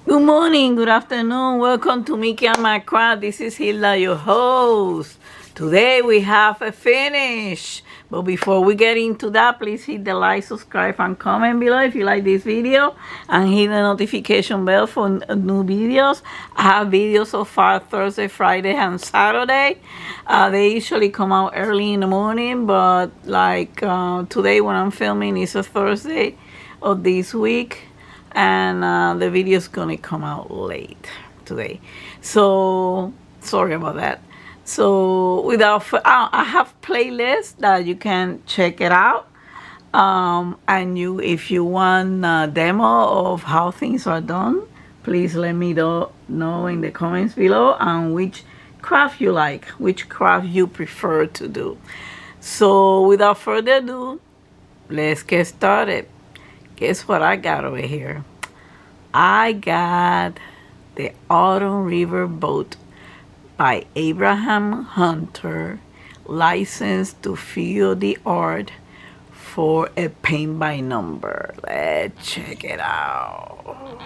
Good morning, good afternoon. Welcome to Mickey and My Craft. This is Hilda, your host. Today we have a finish. But before we get into that, please hit the like, subscribe, and comment below if you like this video. And hit the notification bell for new videos. I have videos so far Thursday, Friday, and Saturday. They usually come out early in the morning. But like today when I'm filming, it's a Thursday of this week. And the video is gonna come out late today, so sorry about that. So I have playlists that you can check it out, and if you want a demo of how things are done, please let me know in the comments below, and which craft you like, which craft you prefer to do. So without further ado, let's get started. Guess what I got over here? I got the Autumn River Boat by Abraham Hunter, licensed to feel the art for a paint by number. Let's check it out.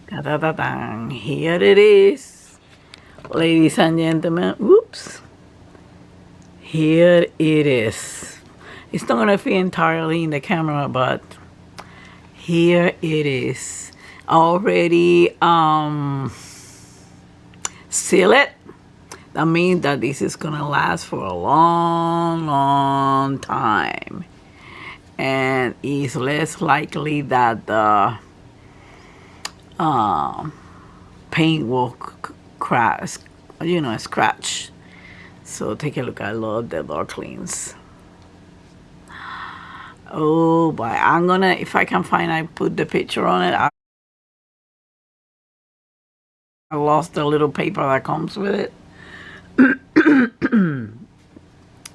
Da-da-da-da. Here it is, ladies and gentlemen. Whoops. Here it is. It's not gonna fit entirely in the camera, but here it is. Already seal it. That means that this is gonna last for a long time, and it's less likely that the paint will crash, scratch. So take a look. I love the darklings. Oh boy, I'm gonna, if I can find, I put the picture on it. I lost the little paper that comes with it.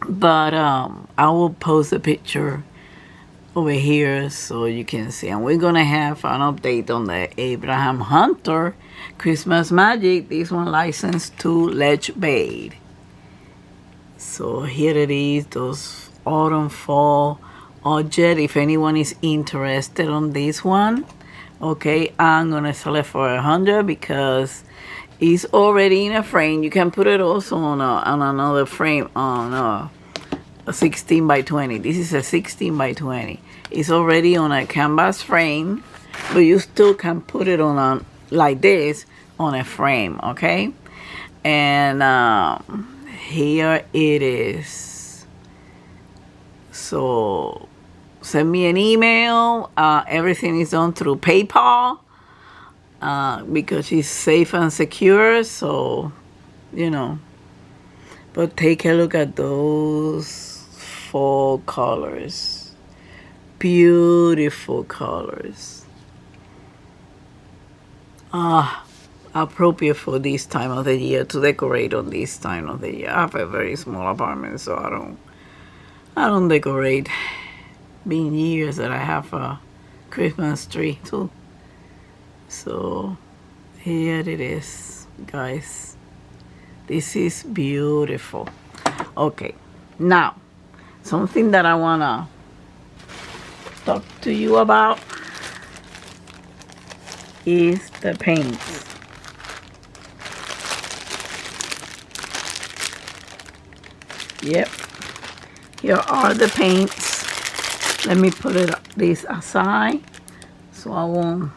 But I will post a picture over here so you can see. And we're gonna have an update on the Abraham Hunter Christmas Magic. This one licensed to Ledge Bead. So here it is, those autumn fall object. If anyone is interested on this one, okay, I'm gonna sell it for $100 because it's already in a frame. You can put it also on another frame, on a 16 by 20. This is a 16 by 20. It's already on a canvas frame, but you still can put it on like this on a frame, okay? And here it is. So send me an email. Everything is done through PayPal because it's safe and secure. So, but take a look at those fall colors. Beautiful colors. Appropriate for this time of the year, to decorate on this time of the year. I have a very small apartment, so I don't decorate. Been years that I have a Christmas tree too. So here it is, guys. This is beautiful. Okay, now something that I wanna talk to you about is the paints. Yep, here are the paints. Let me put this aside so I won't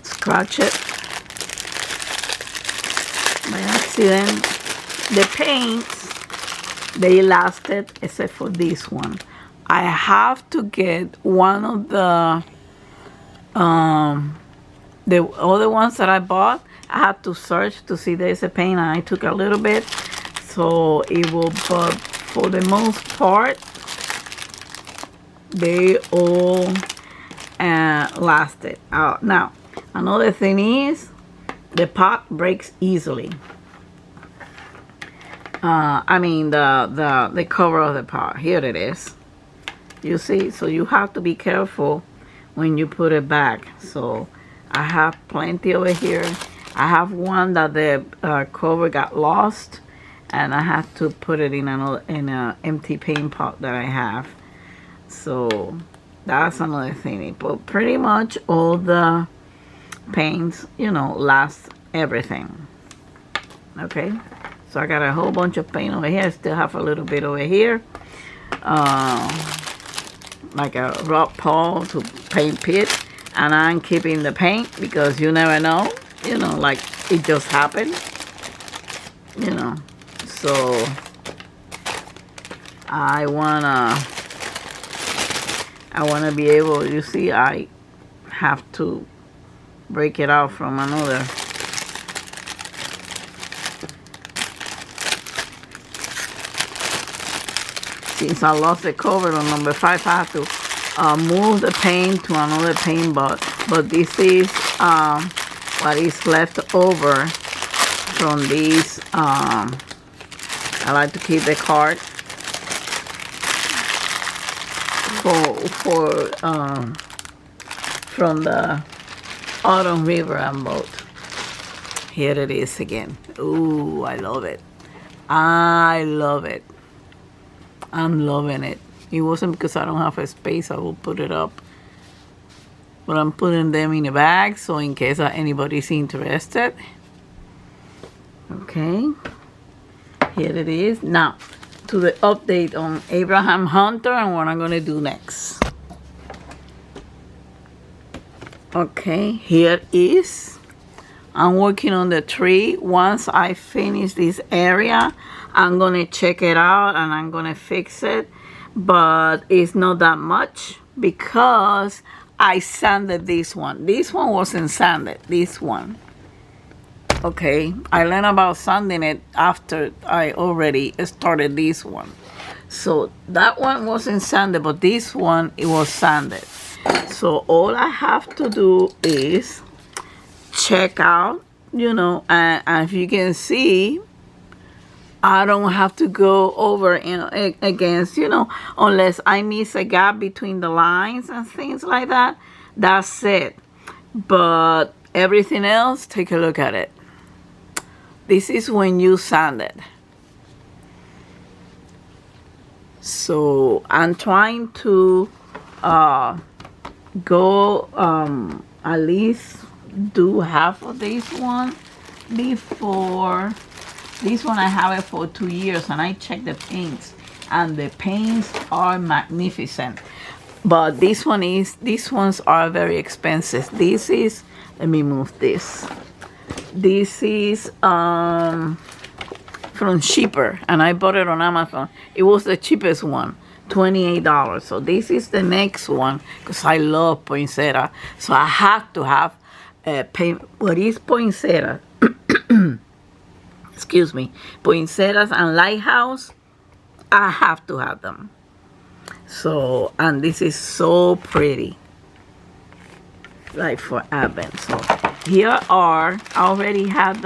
scratch it by accident. The paints, they lasted except for this one. I have to get one of the other ones that I bought. I had to search to see there's a paint, and I took a little bit. So it will, but for the most part, they all lasted out. Now, another thing is the pot breaks easily. I mean the cover of the pot. Here it is. You see, so you have to be careful when you put it back. So I have plenty over here. I have one that the cover got lost, and I have to put it in an empty paint pot that I have. So that's another thing. But pretty much all the paints, you know, last everything. Okay, so I got a whole bunch of paint over here. I still have a little bit over here, like a rock pawl to paint pit, and I'm keeping the paint because you never know, you know, like it just happened, you know. So I wanna be able, you see, I have to break it out from another. Since I lost the cover on number 5, I have to move the paint to another paint pot. But this is what is left over from these. I like to keep the card from the Autumn River and boat. Here it is again. Ooh, I love it. I love it. I'm loving it. It wasn't because I don't have a space, I will put it up. But I'm putting them in a bag, so in case anybody's interested. Okay. Here it is. Now, to the update on Abraham Hunter and what I'm going to do next. Okay, here is. I'm working on the tree. Once I finish this area, I'm going to check it out and I'm going to fix it. But it's not that much because I sanded this one. This one wasn't sanded. This one. Okay, I learned about sanding it after I already started this one. So that one wasn't sanded, but this one, it was sanded. So all I have to do is check out, you know, and if you can see, I don't have to go over against, you know, unless I miss a gap between the lines and things like that. That's it. But everything else, take a look at it. This is when you sand it. So I'm trying to go at least do half of this one before. This one I have it for 2 years and I checked the paints and the paints are magnificent. But these ones are very expensive. This is, let me move this. This is from Cheaper and I bought it on Amazon. It was the cheapest one, $28. So this is the next one because I love poinsettia. So I have to have paint. What is poinsettia? Excuse me, poinsettias and lighthouse, I have to have them. So, and this is so pretty, like for Advent. So here are, I already had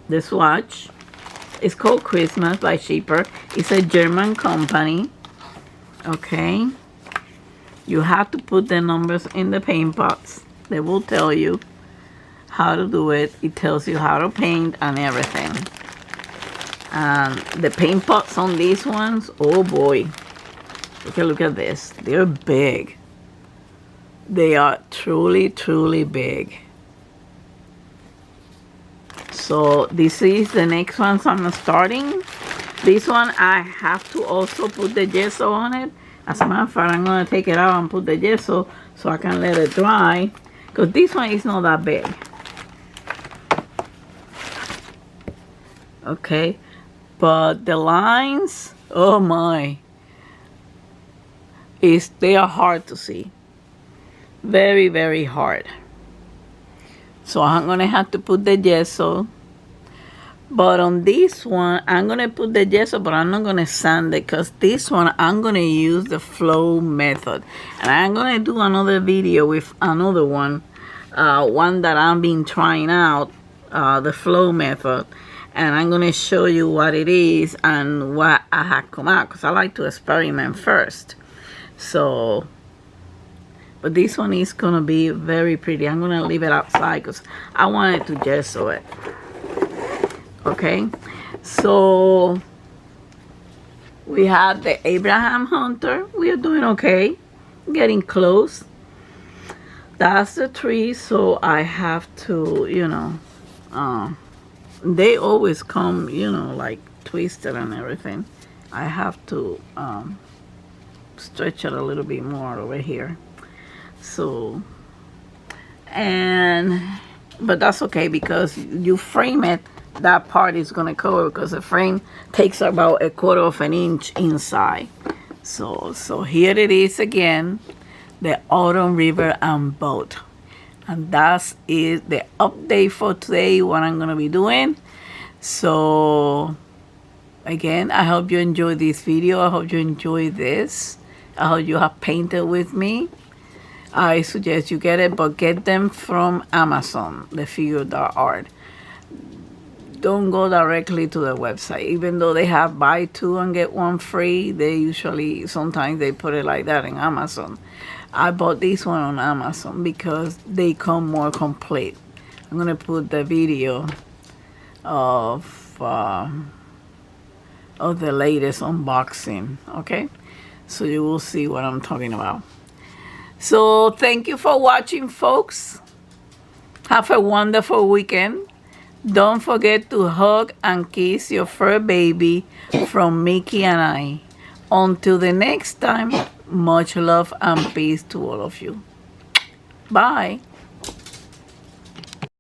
the swatch. It's called Christmas by Cheaper. It's a German company. Okay, you have to put the numbers in the paint pots. They will tell you how to do it. It tells you how to paint and everything. And the paint pots on these ones, oh boy. Take a look at this. They're big. They are truly, truly big. So this is the next one I'm starting. This one I have to also put the gesso on it. As a matter of fact, I'm going to take it out and put the gesso so I can let it dry. Because this one is not that big. Okay. But the lines, oh my. They are hard to see. Very, very hard. So I'm going to have to put the gesso. But on this one, I'm going to put the gesso, but I'm not going to sand it. Because this one, I'm going to use the flow method. And I'm going to do another video with another one. One that I've been trying out. The flow method. And I'm going to show you what it is and what I have come out. Because I like to experiment first. So, But this one is gonna be very pretty. I'm gonna leave it outside because I wanted to gesso it. Okay, so we have the Abraham Hunter. We are doing okay, getting close. That's the tree, so I have to, you know, they always come, you know, like twisted and everything. I have to stretch it a little bit more over here. So, but that's okay because you frame it, that part is going to cover because the frame takes about 1/4 of an inch inside. So here it is again, the Autumn River and Boat. And that is the update for today, what I'm going to be doing. So again, I hope you enjoyed this video. I hope you enjoyed this. I hope you have painted with me. I suggest you get it, but get them from Amazon, the figured art. Don't go directly to the website. Even though they have buy 2 and get 1 free, they usually, sometimes they put it like that in Amazon. I bought this one on Amazon because they come more complete. I'm gonna put the video of the latest unboxing, okay? So you will see what I'm talking about. So thank you for watching, folks. Have a wonderful weekend. Don't forget to hug and kiss your fur baby from Mickey and I. Until the next time, much love and peace to all of you. Bye.